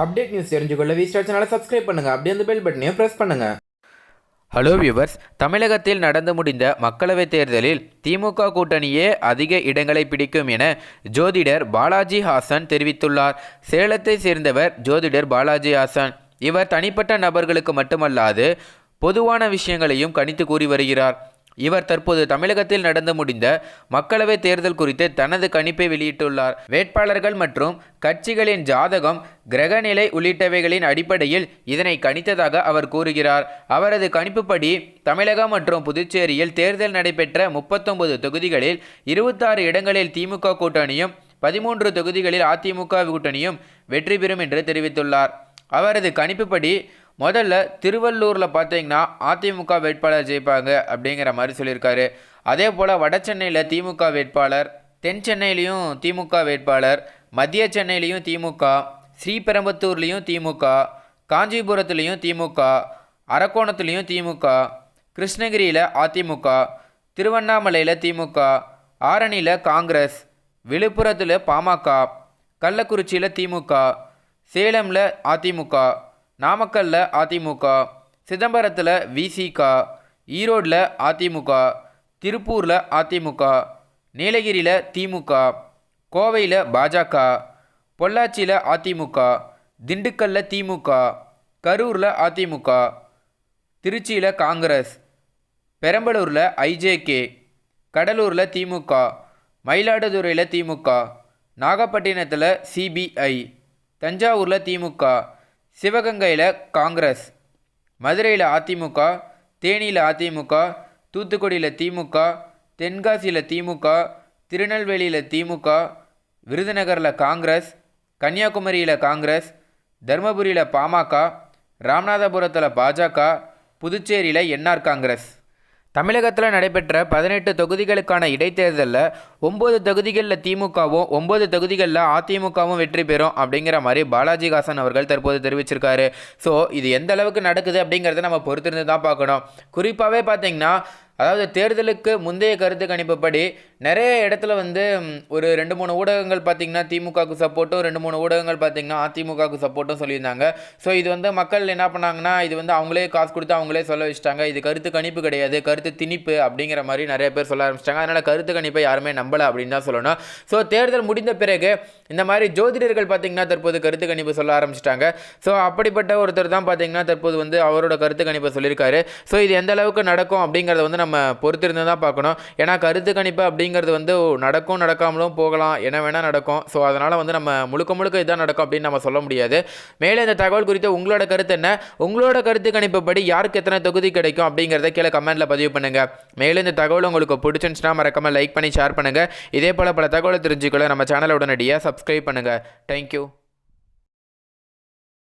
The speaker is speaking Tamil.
அப்டேட் நியூஸ் தெரிஞ்சுக்கொள்ள V-Star சேனலை சப்ஸ்கிரைப் பண்ணுங்கள். அப்படியே அந்த பெல் பட்டனையும் ப்ரெஸ் பண்ணுங்கள். ஹலோ வியூவர்ஸ், தமிழகத்தில் நடந்து முடிந்த மக்களவைத் தேர்தலில் திமுக கூட்டணியே அதிக இடங்களை பிடிக்கும் என ஜோதிடர் பாலாஜி ஹாசன் தெரிவித்துள்ளார். சேலத்தை சேர்ந்தவர் ஜோதிடர் பாலாஜி ஹாசன். இவர் தனிப்பட்ட நபர்களுக்கு மட்டுமல்லாது பொதுவான விஷயங்களையும் கணித்து கூறி வருகிறார். இவர் தற்போது தமிழகத்தில் நடந்து முடிந்த மக்களவைத் தேர்தல் குறித்து தனது கணிப்பை வெளியிட்டுள்ளார். வேட்பாளர்கள் மற்றும் கட்சிகளின் ஜாதகம், கிரகநிலை உள்ளிட்டவைகளின் அடிப்படையில் இதனை கணித்ததாக அவர் கூறுகிறார். அவரது கணிப்புப்படி தமிழகம் மற்றும் புதுச்சேரியில் தேர்தல் நடைபெற்ற 39 தொகுதிகளில் 26 இடங்களில் திமுக கூட்டணியும் 13 தொகுதிகளில் அதிமுக கூட்டணியும் வெற்றி பெறும் என்று தெரிவித்துள்ளார். அவரது கணிப்புப்படி முதல்ல திருவள்ளூரில் பார்த்தீங்கன்னா அதிமுக வேட்பாளர் ஜெயிப்பாங்க அப்படிங்கிற மாதிரி சொல்லியிருக்காரு. அதே போல் வட சென்னையில் திமுக வேட்பாளர், தென் சென்னையிலையும் திமுக வேட்பாளர், மத்திய சென்னையிலையும் திமுக, ஸ்ரீபெரும்புத்தூர்லேயும் திமுக, காஞ்சிபுரத்துலேயும் திமுக, அரக்கோணத்துலேயும் திமுக, கிருஷ்ணகிரியில் அதிமுக, திருவண்ணாமலையில் திமுக, ஆரணியில் காங்கிரஸ், விழுப்புரத்தில் பாமக, கள்ளக்குறிச்சியில் திமுக, சேலமில் அதிமுக, நாமக்கல்ல அதிமுக, சிதம்பரத்தில் விசிக, ஈரோடில் அதிமுக, திருப்பூரில் அதிமுக, நீலகிரியில் திமுக, கோவையில் பாஜக, பொள்ளாச்சியில் அதிமுக, திண்டுக்கல்லில் திமுக, கரூரில் அதிமுக, திருச்சியில் காங்கிரஸ், பெரம்பலூரில் ஐஜேகே, கடலூரில் திமுக, மயிலாடுதுறையில் திமுக, நாகப்பட்டினத்தில் சிபிஐ, தஞ்சாவூரில் திமுக, சிவகங்கையில் காங்கிரஸ், மதுரையில் அதிமுக, தேனியில் அதிமுக, தூத்துக்குடியில் திமுக, தென்காசியில் திமுக, திருநெல்வேலியில் திமுக, விருதுநகரில் காங்கிரஸ், கன்னியாகுமரியில் காங்கிரஸ், தருமபுரியில் பாமக, ராமநாதபுரத்தில் பாஜக, புதுச்சேரியில் என்ஆர் காங்கிரஸ். தமிழகத்தில் நடைபெற்ற 18 தொகுதிகளுக்கான இடைத்தேர்தலில் 9 தொகுதிகளில் திமுகவும் 9 தொகுதிகளில் அதிமுகவும் வெற்றி பெறும் அப்படிங்கிற மாதிரி பாலாஜி ஹாசன் அவர்கள் தற்போது தெரிவிச்சிருக்காரு. ஸோ இது எந்த அளவுக்கு நடக்குது அப்படிங்கிறத நம்ம பொறுத்திருந்து தான் பார்க்கணும். குறிப்பாகவே பார்த்தீங்கன்னா, அதாவது தேர்தலுக்கு முந்தைய கருத்து கணிப்புப்படி நிறைய இடத்துல ஒரு 2-3 ஊடகங்கள் பார்த்திங்கன்னா திமுகவுக்கு சப்போர்ட்டும், 2-3 ஊடகங்கள் பார்த்திங்கன்னா அதிமுகவுக்கு சப்போர்ட்டும் சொல்லியிருந்தாங்க. ஸோ இது மக்கள் என்ன பண்ணாங்கன்னா, இது அவங்களே காசு கொடுத்து அவங்களே சொல்ல வச்சுட்டாங்க. இது கருத்து கணிப்பு கிடையாது, கருத்து திணிப்பு அப்படிங்கிற மாதிரி நிறைய பேர் சொல்ல ஆரம்பிச்சிட்டாங்க. அதனால் கருத்து கணிப்பை யாருமே நம்பலை அப்படின்னு தான் சொல்லணும். ஸோ தேர்தல் முடிந்த பிறகு இந்த மாதிரி ஜோதிடர்கள் பார்த்திங்கன்னா தற்போது கருத்து கணிப்பு சொல்ல ஆரம்பிச்சிட்டாங்க. ஸோ அப்படிப்பட்ட ஒருத்தர் தான் பார்த்திங்கன்னா தற்போது அவரோட கருத்து கணிப்பை சொல்லியிருக்காரு. ஸோ இது எந்த அளவுக்கு நடக்கும் அப்படிங்கிறத நம்ம பொறுத்திருந்து தான் பார்க்கணும். ஏன்னா கருத்து கணிப்பு அப்படிங்கிறது நடக்கும், நடக்காமலும் போகலாம், என்ன வேணால் நடக்கும். ஸோ அதனால் நம்ம முழுக்க இதான் நடக்கும் அப்படின்னு நம்ம சொல்ல முடியாது. மேலே இந்த தகவல் குறித்து உங்களோட கருத்து என்ன? உங்களோட கருத்து கணிப்புப்படி யாருக்கு எத்தனை தொகுதி கிடைக்கும் அப்படிங்கிறத கீழே கமெண்ட்டில் பதிவு பண்ணுங்கள். மேலே இந்த தகவல் உங்களுக்கு பிடிச்சிருந்துச்சுன்னா மறக்காம லைக் பண்ணி ஷேர் பண்ணுங்கள். இதே போல் பல தகவலை தெரிஞ்சுக்கொள்ள நம்ம சேனலை உடனடியாக சப்ஸ்கிரைப் பண்ணுங்கள். தேங்க்யூ.